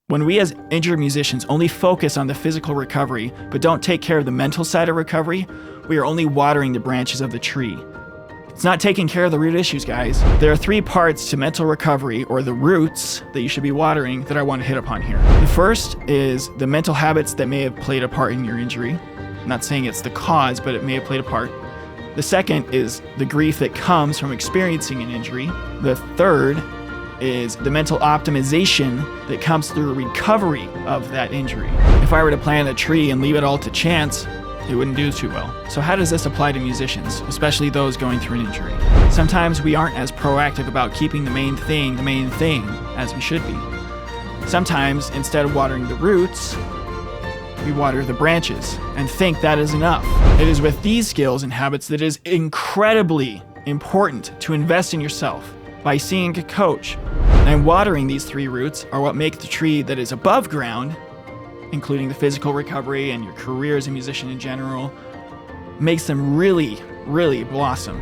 When we as injured musicians only focus on the physical recovery, but don't take care of the mental side of recovery, we are only watering the branches of the tree. It's not taking care of the root issues, guys. There are 3 parts to mental recovery, or the roots, that you should be watering that I want to hit upon here. The first is the mental habits that may have played a part in your injury. I'm not saying it's the cause, but it may have played a part. The second is the grief that comes from experiencing an injury. The third is the mental optimization that comes through recovery of that injury. If I were to plant a tree and leave it all to chance, it wouldn't do too well. So how does this apply to musicians, especially those going through an injury? Sometimes we aren't as proactive about keeping the main thing, as we should be. Sometimes, instead of watering the roots, we water the branches and think that is enough. It is with these skills and habits that it is incredibly important to invest in yourself by seeing a coach. And watering these 3 roots are what make the tree that is above ground, including the physical recovery and your career as a musician in general, makes them really, really blossom.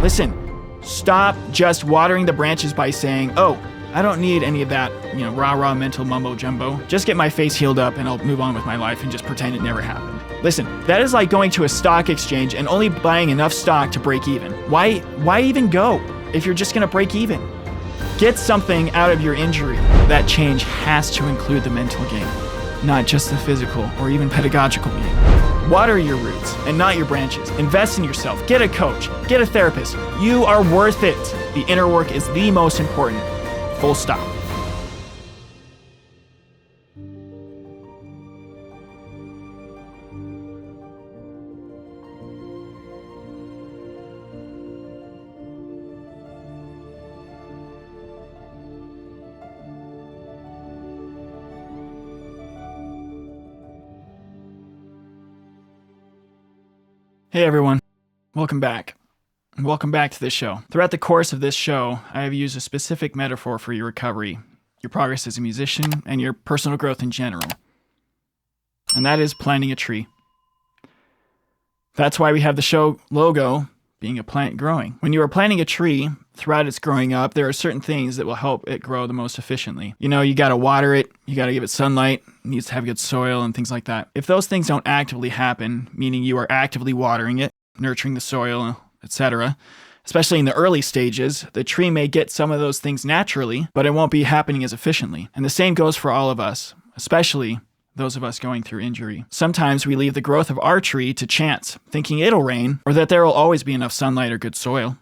Listen, stop just watering the branches by saying, oh, I don't need any of that, rah-rah mental mumbo jumbo. Just get my face healed up and I'll move on with my life and just pretend it never happened. Listen, that is like going to a stock exchange and only buying enough stock to break even. Why even go if you're just gonna break even? Get something out of your injury. That change has to include the mental gain, not just the physical or even pedagogical gain. Water your roots and not your branches. Invest in yourself. Get a coach. Get a therapist. You are worth it. The inner work is the most important. Full stop. Hey everyone, welcome back. Welcome back to this show. Throughout the course of this show, I have used a specific metaphor for your recovery, your progress as a musician, and your personal growth in general. And that is planting a tree. That's why we have the show logo being a plant growing. When you are planting a tree, throughout its growing up, there are certain things that will help it grow the most efficiently. You gotta water it, you gotta give it sunlight, it needs to have good soil and things like that. If those things don't actively happen, meaning you are actively watering it, nurturing the soil, etc., especially in the early stages, the tree may get some of those things naturally, but it won't be happening as efficiently. And the same goes for all of us, especially those of us going through injury. Sometimes we leave the growth of our tree to chance, thinking it'll rain, or that there will always be enough sunlight or good soil.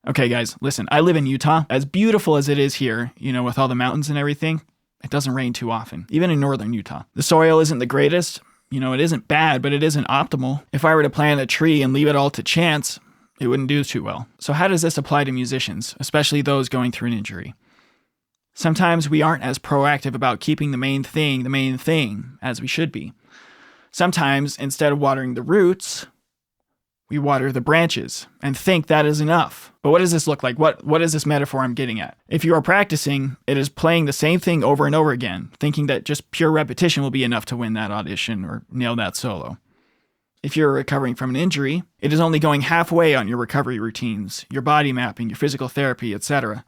Okay, guys, listen, I live in Utah. As beautiful as it is here, with all the mountains and everything, it doesn't rain too often, even in northern Utah. The soil isn't the greatest. It isn't bad, but it isn't optimal. If I were to plant a tree and leave it all to chance, it wouldn't do too well. So how does this apply to musicians, especially those going through an injury? Sometimes we aren't as proactive about keeping the main thing, as we should be. Sometimes, instead of watering the roots, we water the branches and think that is enough. But what does this look like? What is this metaphor I'm getting at? If you are practicing, it is playing the same thing over and over again, thinking that just pure repetition will be enough to win that audition or nail that solo. If you're recovering from an injury, it is only going halfway on your recovery routines, your body mapping, your physical therapy, etc.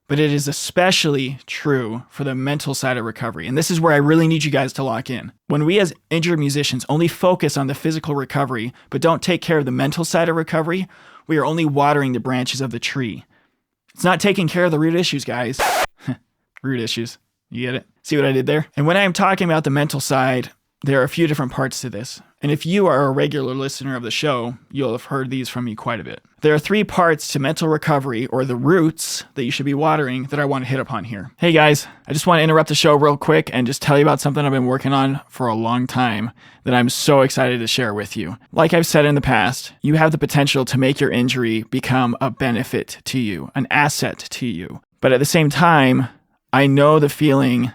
But it is especially true for the mental side of recovery. And this is where I really need you guys to lock in. When we as injured musicians only focus on the physical recovery, but don't take care of the mental side of recovery, we are only watering the branches of the tree. It's not taking care of the root issues, guys. Root issues. You get it? See what I did there? And when I'm talking about the mental side, there are a few different parts to this. And if you are a regular listener of the show, you'll have heard these from me quite a bit. There are 3 parts to mental recovery, or the roots, that you should be watering that I want to hit upon here. Hey guys, I just want to interrupt the show real quick and just tell you about something I've been working on for a long time that I'm so excited to share with you. Like I've said in the past, you have the potential to make your injury become a benefit to you, an asset to you. But at the same time, I know the feeling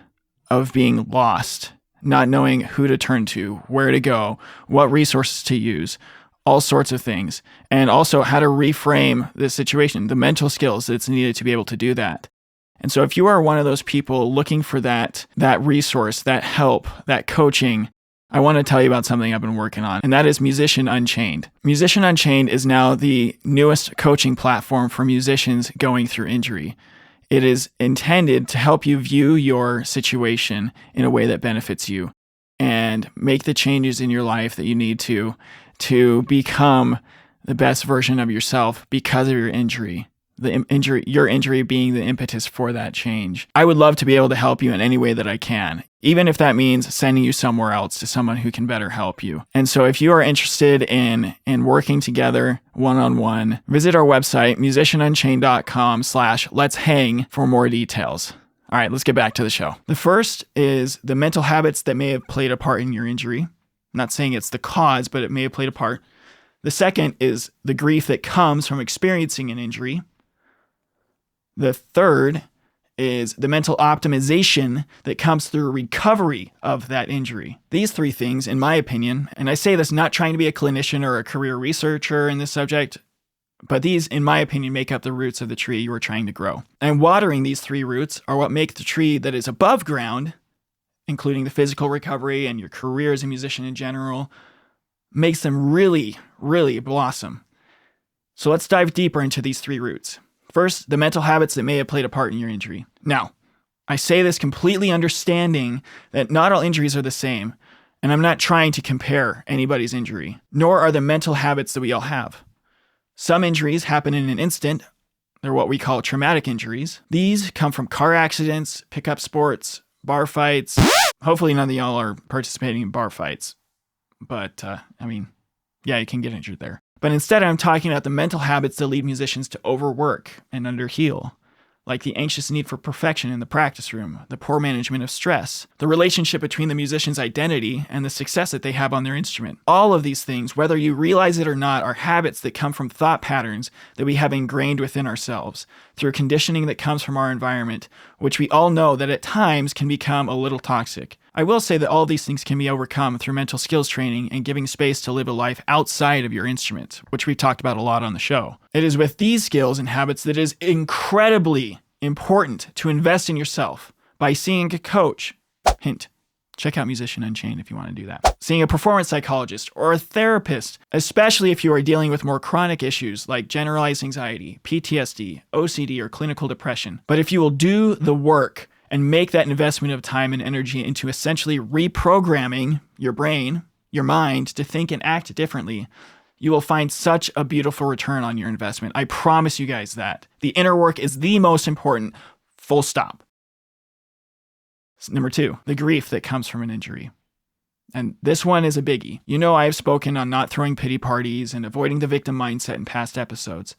of being lost, not knowing who to turn to, where to go, what resources to use, all sorts of things, and also how to reframe the situation, the mental skills that's needed to be able to do that. And so if you are one of those people looking for that resource, that help, that coaching, I want to tell you about something I've been working on, and that is Musician Unchained. Musician Unchained is now the newest coaching platform for musicians going through injury. It is intended to help you view your situation in a way that benefits you and make the changes in your life that you need to become the best version of yourself because of your injury. Your injury being the impetus for that change. I would love to be able to help you in any way that I can, even if that means sending you somewhere else to someone who can better help you. And so if you are interested in working together one-on-one, visit our website, musicianunchained.com/let's-hang for more details. All right, let's get back to the show. The first is the mental habits that may have played a part in your injury. I'm not saying it's the cause, but it may have played a part. The second is the grief that comes from experiencing an injury. The third is the mental optimization that comes through recovery of that injury. These three things, in my opinion, and I say this not trying to be a clinician or a career researcher in this subject, but these, in my opinion, make up the roots of the tree you are trying to grow. And watering these three roots are what make the tree that is above ground, including the physical recovery and your career as a musician in general, makes them really, really blossom. So let's dive deeper into these three roots. First, the mental habits that may have played a part in your injury. Now, I say this completely understanding that not all injuries are the same, and I'm not trying to compare anybody's injury, nor are the mental habits that we all have. Some injuries happen in an instant. They're what we call traumatic injuries. These come from car accidents, pickup sports, bar fights. Hopefully none of y'all are participating in bar fights, but yeah, you can get injured there. But instead, I'm talking about the mental habits that lead musicians to overwork and underheal, like the anxious need for perfection in the practice room, the poor management of stress, the relationship between the musician's identity and the success that they have on their instrument. All of these things, whether you realize it or not, are habits that come from thought patterns that we have ingrained within ourselves through conditioning that comes from our environment, which we all know that at times can become a little toxic. I will say that all these things can be overcome through mental skills training and giving space to live a life outside of your instrument, which we've talked about a lot on the show. It is with these skills and habits that it is incredibly important to invest in yourself by seeing a coach. Hint, check out Musician Unchained if you want to do that. Seeing a performance psychologist or a therapist, especially if you are dealing with more chronic issues like generalized anxiety, PTSD, OCD, or clinical depression. But if you will do the work and make that investment of time and energy into essentially reprogramming your brain, your mind, to think and act differently, you will find such a beautiful return on your investment. I promise you guys that. The inner work is the most important, full stop. Number 2, the grief that comes from an injury. And this one is a biggie. You know I have spoken on not throwing pity parties and avoiding the victim mindset in past episodes.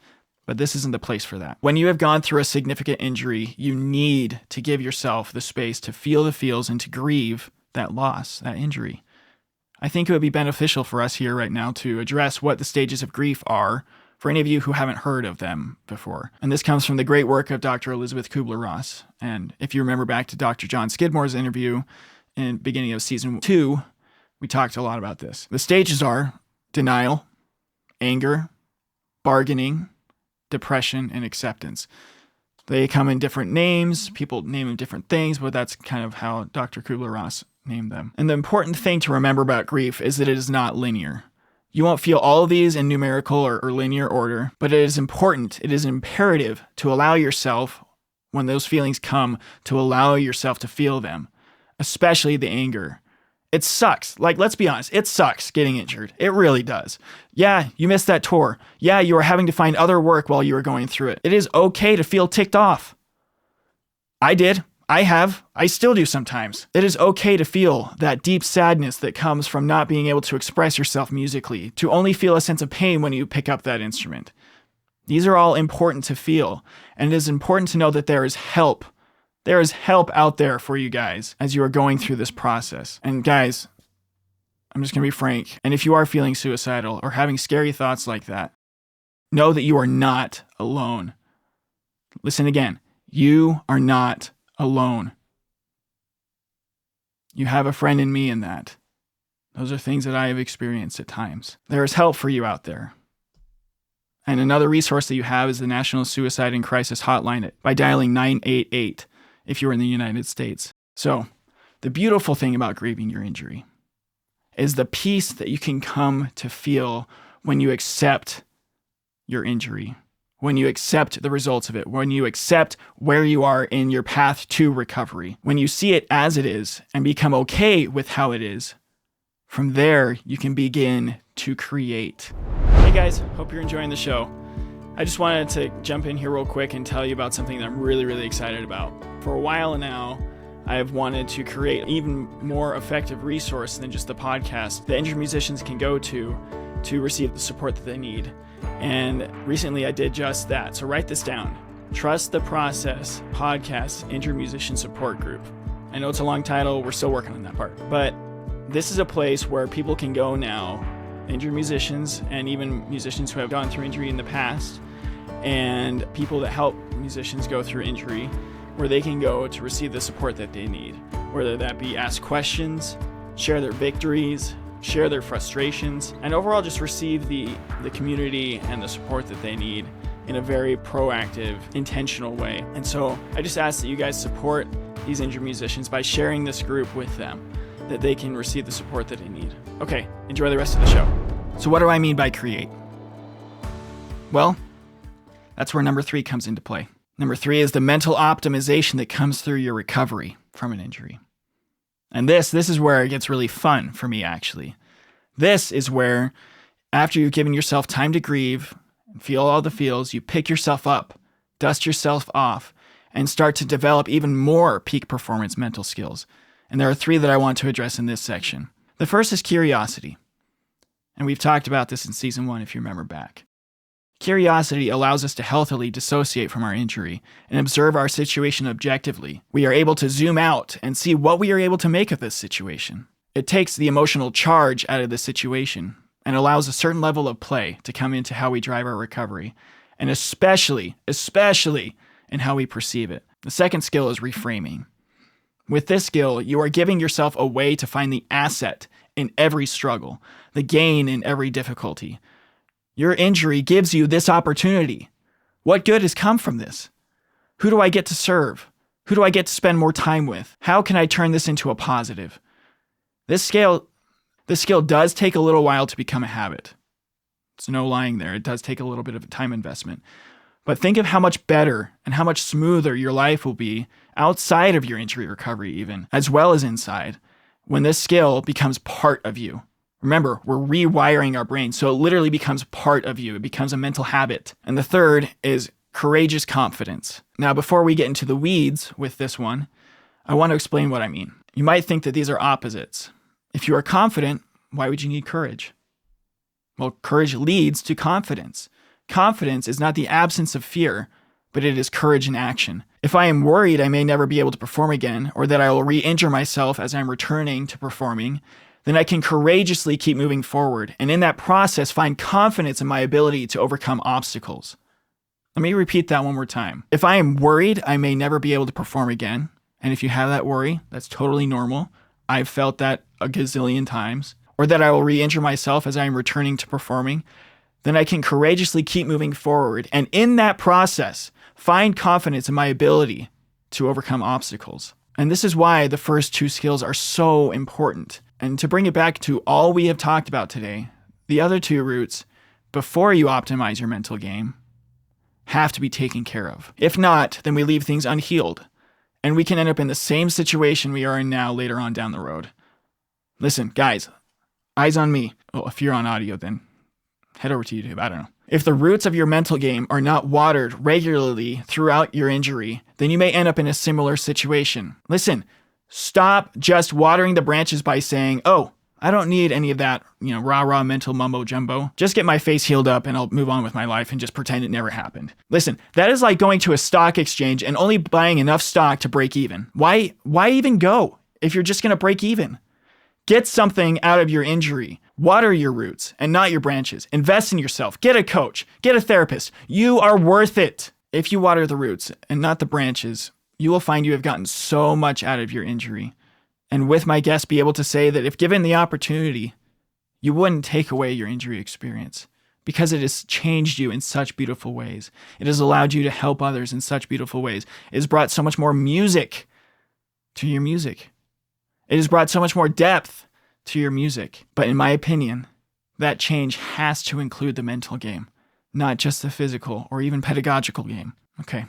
But this isn't the place for that. When you have gone through a significant injury, you need to give yourself the space to feel the feels and to grieve that loss, that injury. I think it would be beneficial for us here right now to address what the stages of grief are for any of you who haven't heard of them before. And this comes from the great work of Dr. Elizabeth Kubler-Ross. And if you remember back to Dr. John Skidmore's interview in the beginning of season 2, we talked a lot about this. The stages are denial, anger, bargaining, depression, and acceptance. They come in different names. People name them different things, but that's kind of how Dr. Kubler-Ross named them. And the important thing to remember about grief is that it is not linear. You won't feel all of these in numerical or linear order, but it is important, it is imperative to allow yourself, when those feelings come, to allow yourself to feel them, especially the anger. It sucks. Like, let's be honest, it sucks getting injured. It really does. Yeah, you missed that tour. Yeah, you were having to find other work while you were going through it. It is okay to feel ticked off. I did. I have. I still do sometimes. It is okay to feel that deep sadness that comes from not being able to express yourself musically, to only feel a sense of pain when you pick up that instrument. These are all important to feel, and it is important to know that there is help. There is help out there for you guys as you are going through this process. And guys, I'm just going to be frank. And if you are feeling suicidal or having scary thoughts like that, know that you are not alone. Listen again. You are not alone. You have a friend in me in that. Those are things that I have experienced at times. There is help for you out there. And another resource that you have is the National Suicide and Crisis Hotline by dialing 988 if you're in the United States. So, the beautiful thing about grieving your injury is the peace that you can come to feel when you accept your injury when you accept the results of it, when you accept where you are in your path to recovery, when you see it as it is and become okay with how it is, from there you can begin to create. Hey guys, hope you're enjoying the show. I just wanted to jump in here real quick and tell you about something that I'm really, really excited about. For a while now, I have wanted to create an even more effective resource than just the podcast that injured musicians can go to receive the support that they need. And recently I did just that. So write this down. Trust the Process Podcast Injured Musician Support Group. I know it's a long title. We're still working on that part. But this is a place where people can go now, injured musicians and even musicians who have gone through injury in the past, and people that help musicians go through injury, where they can go to receive the support that they need, whether that be ask questions, share their victories, share their frustrations, and overall just receive the community and the support that they need in a very proactive, intentional way. And so I just ask that you guys support these injured musicians by sharing this group with them, that they can receive the support that they need. Okay, enjoy the rest of the show. So what do I mean by create? Well, that's where number 3 comes into play. Number 3 is the mental optimization that comes through your recovery from an injury. And this is where it gets really fun for me, actually. This is where, after you've given yourself time to grieve and feel all the feels, you pick yourself up, dust yourself off, and start to develop even more peak performance mental skills. And there are 3 that I want to address in this section. The first is curiosity. And we've talked about this in season 1, if you remember back. Curiosity allows us to healthily dissociate from our injury and observe our situation objectively. We are able to zoom out and see what we are able to make of this situation. It takes the emotional charge out of the situation and allows a certain level of play to come into how we drive our recovery, and especially in how we perceive it. The second skill is reframing. With this skill, you are giving yourself a way to find the asset in every struggle, the gain in every difficulty. Your injury gives you this opportunity. What good has come from this? Who do I get to serve? Who do I get to spend more time with? How can I turn this into a positive? This skill does take a little while to become a habit. There's no lying there. It does take a little bit of a time investment. But think of how much better and how much smoother your life will be outside of your injury recovery even, as well as inside, when this skill becomes part of you. Remember, we're rewiring our brain, so it literally becomes part of you. It becomes a mental habit. And the third is courageous confidence. Now, before we get into the weeds with this one, I want to explain what I mean. You might think that these are opposites. If you are confident, why would you need courage? Well, courage leads to confidence. Confidence is not the absence of fear, but it is courage in action. If I am worried I may never be able to perform again, or that I will re-injure myself as I'm returning to performing, then I can courageously keep moving forward, and in that process find confidence in my ability to overcome obstacles. Let me repeat that one more time. If I am worried I may never be able to perform again, and if you have that worry, that's totally normal. I've felt that a gazillion times. Or that I will re-injure myself as I am returning to performing, then I can courageously keep moving forward, and in that process find confidence in my ability to overcome obstacles. And this is why the first 2 skills are so important. And to bring it back to all we have talked about today, the other 2 roots, before you optimize your mental game, have to be taken care of. If not, then we leave things unhealed, and we can end up in the same situation we are in now later on down the road. Listen, guys, eyes on me. Well, if you're on audio, then head over to YouTube. I don't know. If the roots of your mental game are not watered regularly throughout your injury, then you may end up in a similar situation. Listen, stop just watering the branches by saying, oh, I don't need any of that, rah-rah mental mumbo jumbo. Just get my face healed up and I'll move on with my life and just pretend it never happened. Listen, that is like going to a stock exchange and only buying enough stock to break even. Why even go if you're just going to break even? Get something out of your injury. Water your roots and not your branches. Invest in yourself. Get a coach. Get a therapist. You are worth it. If you water the roots and not the branches, you will find you have gotten so much out of your injury. And with my guest, be able to say that if given the opportunity, you wouldn't take away your injury experience because it has changed you in such beautiful ways. It has allowed you to help others in such beautiful ways. It has brought so much more music to your music. It has brought so much more depth to your music. But in my opinion, that change has to include the mental game. not just the physical or even pedagogical game. Okay.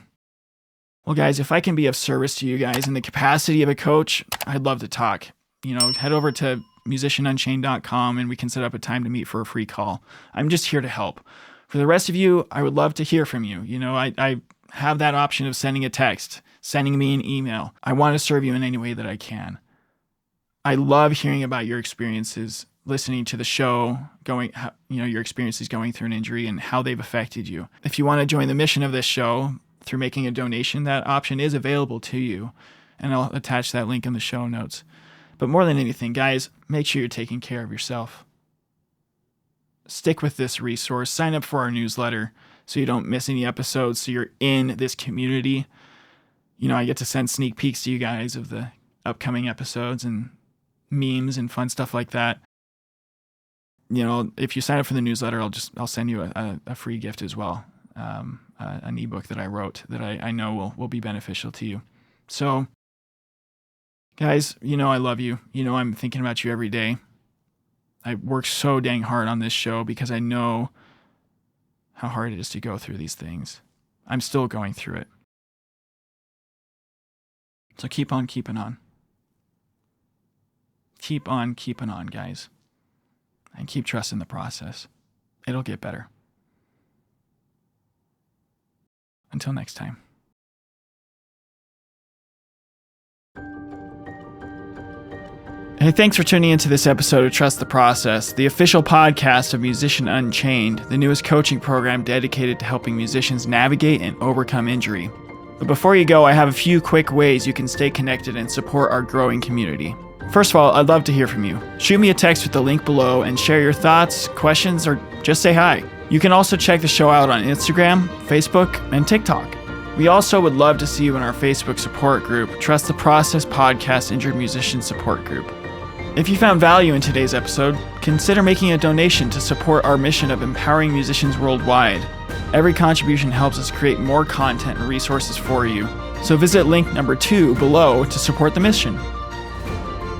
Well, guys, if I can be of service to you guys in the capacity of a coach, I'd love to talk. Head over to musicianunchained.com and we can set up a time to meet for a free call. I'm just here to help. For the rest of you, I would love to hear from you. I have that option of sending a text, sending me an email. I want to serve you in any way that I can. I love hearing about your experiences, listening to the show, your experiences going through an injury and how they've affected you. If you want to join the mission of this show through making a donation, that option is available to you. And I'll attach that link in the show notes. But more than anything, guys, make sure you're taking care of yourself. Stick with this resource. Sign up for our newsletter so you don't miss any episodes, so you're in this community. I get to send sneak peeks to you guys of the upcoming episodes and memes and fun stuff like that. If you sign up for the newsletter, I'll send you a free gift as well, an ebook that I wrote that I know will be beneficial to you. So, guys, I love you. I'm thinking about you every day. I work so dang hard on this show because I know how hard it is to go through these things. I'm still going through it. So keep on keeping on. Keep on keeping on, guys. And keep trusting the process. It'll get better. Until next time. Hey, thanks for tuning into this episode of Trust the Process, the official podcast of Musician Unchained, the newest coaching program dedicated to helping musicians navigate and overcome injury. But before you go, I have a few quick ways you can stay connected and support our growing community. First of all, I'd love to hear from you. Shoot me a text with the link below and share your thoughts, questions, or just say hi. You can also check the show out on Instagram, Facebook, and TikTok. We also would love to see you in our Facebook support group, Trust the Process Podcast Injured Musician Support Group. If you found value in today's episode, consider making a donation to support our mission of empowering musicians worldwide. Every contribution helps us create more content and resources for you, so visit link number 2 below to support the mission.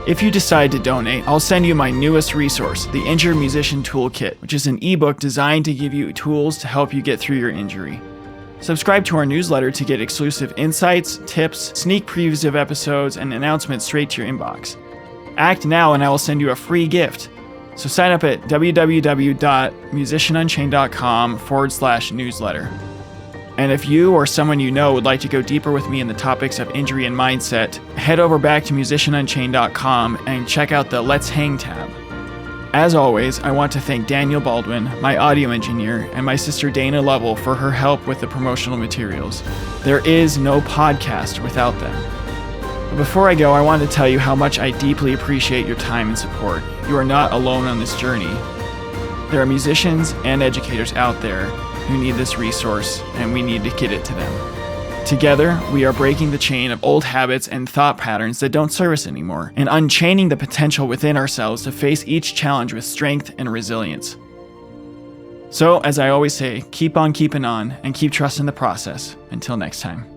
If you decide to donate, I'll send you my newest resource, the Injured Musician Toolkit, which is an ebook designed to give you tools to help you get through your injury. Subscribe to our newsletter to get exclusive insights, tips, sneak previews of episodes, and announcements straight to your inbox. Act now and I will send you a free gift. So sign up at www.musicianunchained.com/newsletter. And if you or someone you know would like to go deeper with me in the topics of injury and mindset, head over back to musicianunchained.com and check out the Let's Hang tab. As always, I want to thank Daniel Baldwin, my audio engineer, and my sister Dana Lovell for her help with the promotional materials. There is no podcast without them. But before I go, I want to tell you how much I deeply appreciate your time and support. You are not alone on this journey. There are musicians and educators out there who need this resource, and we need to get it to them. Together, we are breaking the chain of old habits and thought patterns that don't serve us anymore, and unchaining the potential within ourselves to face each challenge with strength and resilience. So, as I always say, keep on keeping on, and keep trusting the process. Until next time.